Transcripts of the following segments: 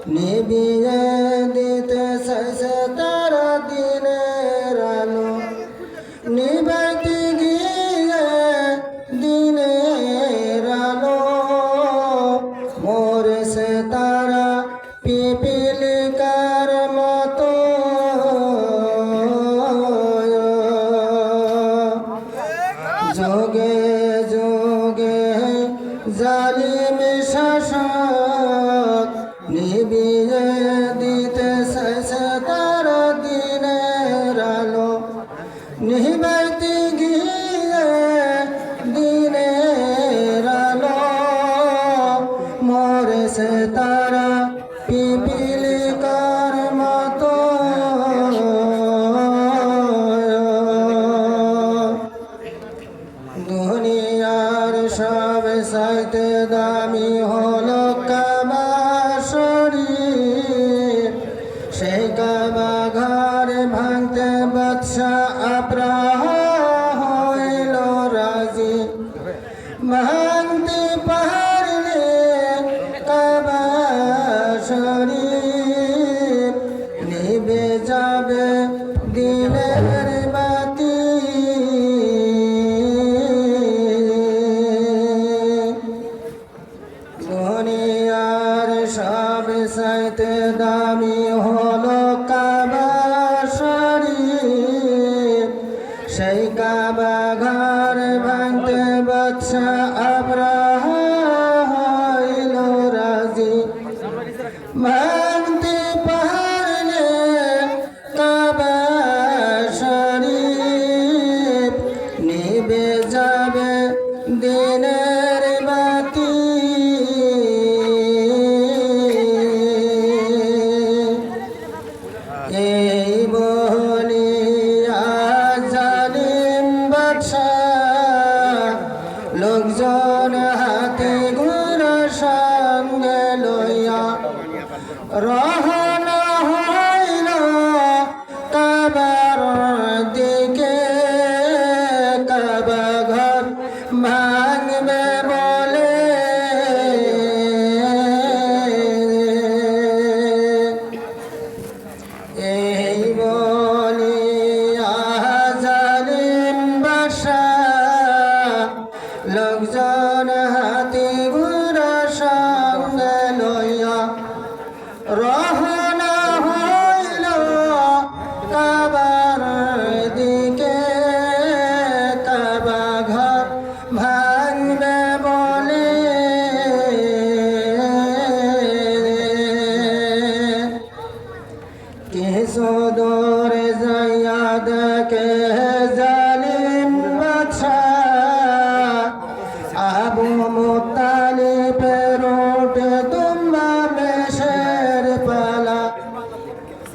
নিবিয়ে দিতে চাইছে তারা দিনের আলো নিবাইতে গিয়ে দিনের আলো মরেছে তারা পিপিলিকার মতো যোগে যোগে জালিম শাসক নিবিয়ে দিতে চাইছে তারা দিনের আলো নিবাইতে গিয়ে দিনের আলো মরেছে তারা পিপিলিকার মতো দুনিয়ার সব চাইতে দামি হলো কাবা শরীফ সেই কাবা ঘর ভাঙতে বাদশাহ আব্রাহ হইল রাজি ভাঙতে পারলে কাবা শরীফ নিভে যাবে দিনের বাতি দুনিয়ার সব চাইতে দামি হলো কাবা শরীফ সেই কাবা ঘর ভাঙতে বাদশাহ আব্রাহ হইল রাজি ভাঙতে পারলে কাবা শরীফ নিভে যাবে দিনের বাতি এই বলিয়া জালিম বাদশাহ লোকজন হাতে ঘোড়া সঙ্গে লইয়া রওনা হইল কাবার দিকে কাবা ঘর ভাঙবে বলে এই বলিয়া জালিম বাদশাহ লোকজন হাতে ঘোড়া সঙ্গে লইয়া রওনা হইল কাবার দিকে কাবা ঘর ভাঙবে বলে কিছু দূরে যাইয়া দেখে জালিম বাদশাহ আবু মুত্তালিবের উটে দুম্বা মেষের পালা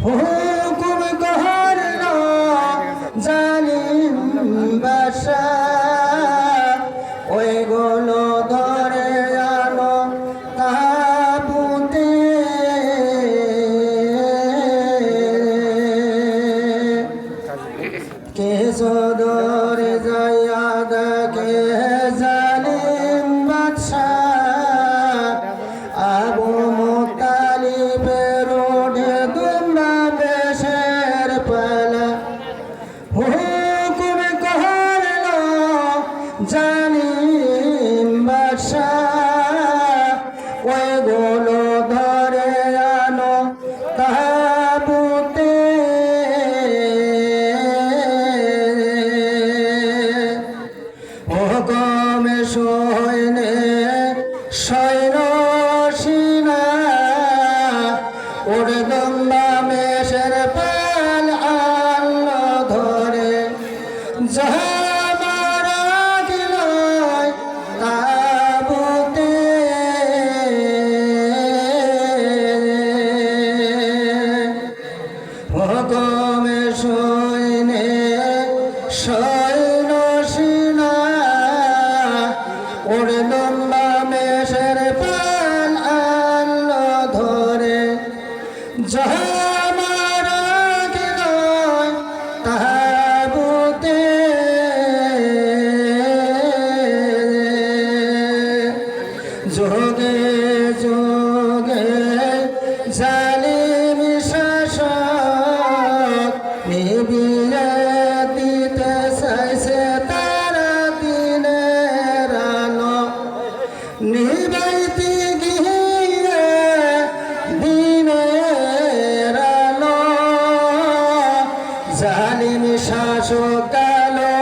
হুকুম করল জালিম বাদশাহ ওইগুলো ধরে আনো তাবুতে কিছু দূরে যাইয়া দেখে জালিম বাদশাহ আবু মুত্তালিবের উটে দুম্বা মেষের পালা হুকুম করল জালিম বাদশাহ ওইগুলো ধরে আনো তাবুতে হুকুম সৈনে সৈন্য সিনা ওরে দুম্বা মেষের পাল আনলো ধরে যাহারা গেল তাবুতে হুকুম সৈনে সৈন্য সিনা ওরে দুম্বা মেষের পাল আনলো ধরে যাহারা গেল তাবুতে যোগে যোগে জালিম শাসক নিবিয়ে দিতে চাইছে তারা দিনের আলো নিবাইতে গিয়ে দিনের আলো জালিম শাসক আলো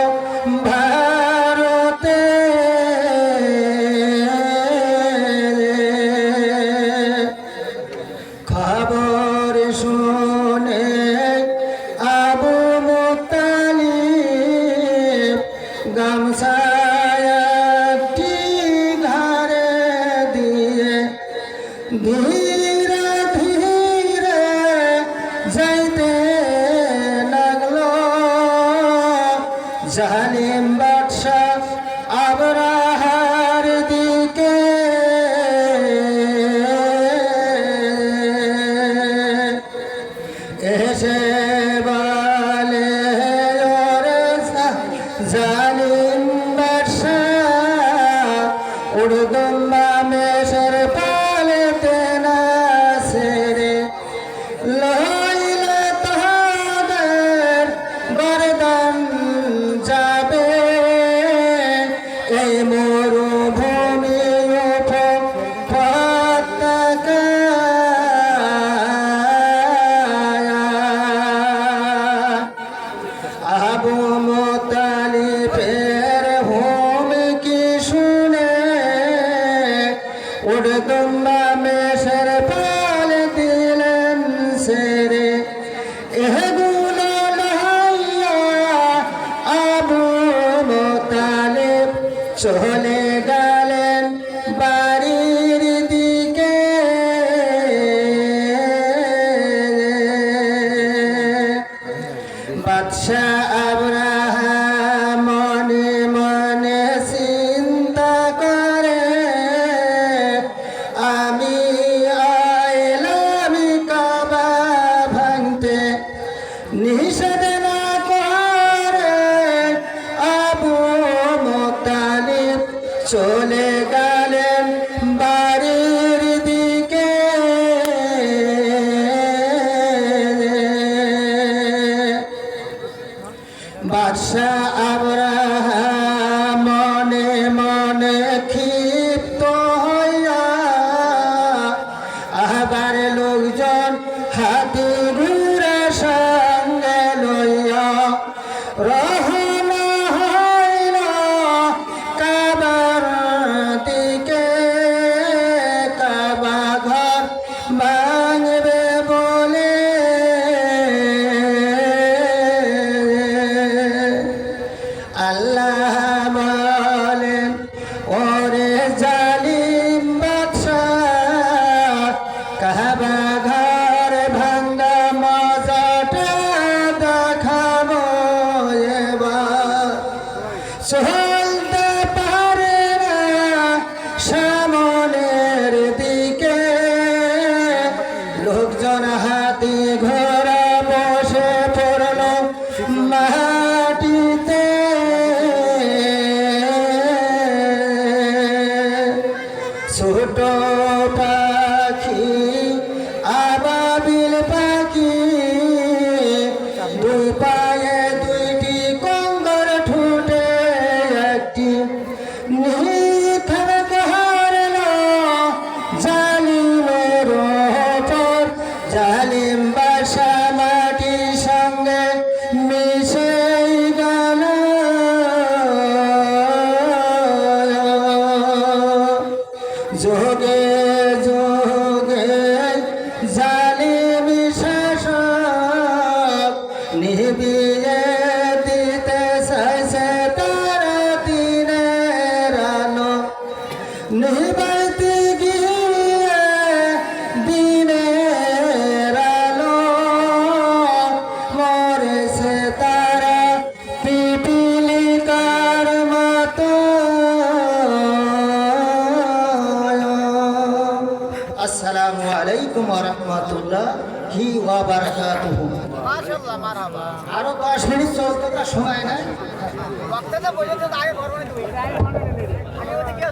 ভারতে খবর শুনে আবু মুত্তালিব গামছাটি ঘাড়ে দিয়ে ধীরে ধীরে যাইতে লাগলো জালিম বাদশা আবরাহার দিকে এসে বলে ওরে জালিম বাদশা উর্দুম্বা মেষের পালেতে না সেরে লইলে তাদের গর্দান যাবে এই মরুভূমি আবু মুত্তালিবের হুমকি শুনে উর্দুম্বা মেষের পাল দিলেন সেরে এগুলো লইয়া আবু মুত্তালিব চলে গেলেন বাড়ির দিকে বাদশা আবরাহা মনে মনে চিন্তা করে আমি আইলাম কাবা ভাঙতে নিষেধ না করে আবু মুত্তালিব চলে গেলেন বাড়ির দিকে বাদশা আবরাহা মনে মনে ক্ষিপ্ত হইয়া আবার লোকজন হাতি ঘুরে সঙ্গে লইয়া রওনা হইল কাবার দিকে কাবা ঘর ভাঙবে বলে আল্লাহ বলেন ওরে জালিম বাদশা কাবা ঘর ভাঙ্গা মজাটা দেখাবো এবার চলতে পারে না সামনের দিকে লোকজন হাতি ঘোড়া বসে পড়ল মাটিতে ছোট পাখি আবাবিল পাখি দুই পায়ে দুইটি কঙ্গর ঠুটে একটি নিখাত হারল জালিমের ওপর জালিম বাদশা মাটির সঙ্গে মিশে গেল যোগে যোগে জালিম শাসক নিবিয়ে দিতে চাইছে তারা দিনের আলো নিবাইতে গিয়ে দিনের আলো মরেছে তারা পিপিলিকার মতো আসসালামু আলাইকুম ওয়া রাহমাতুল্লাহি ওয়া বারাকাতুহু মাশাআল্লাহ মারহাবা আরো 10 মিনিট চলতে তো সময় নাই বক্তাটা বলে তো আগে করবে তুমি আগে ওদিকে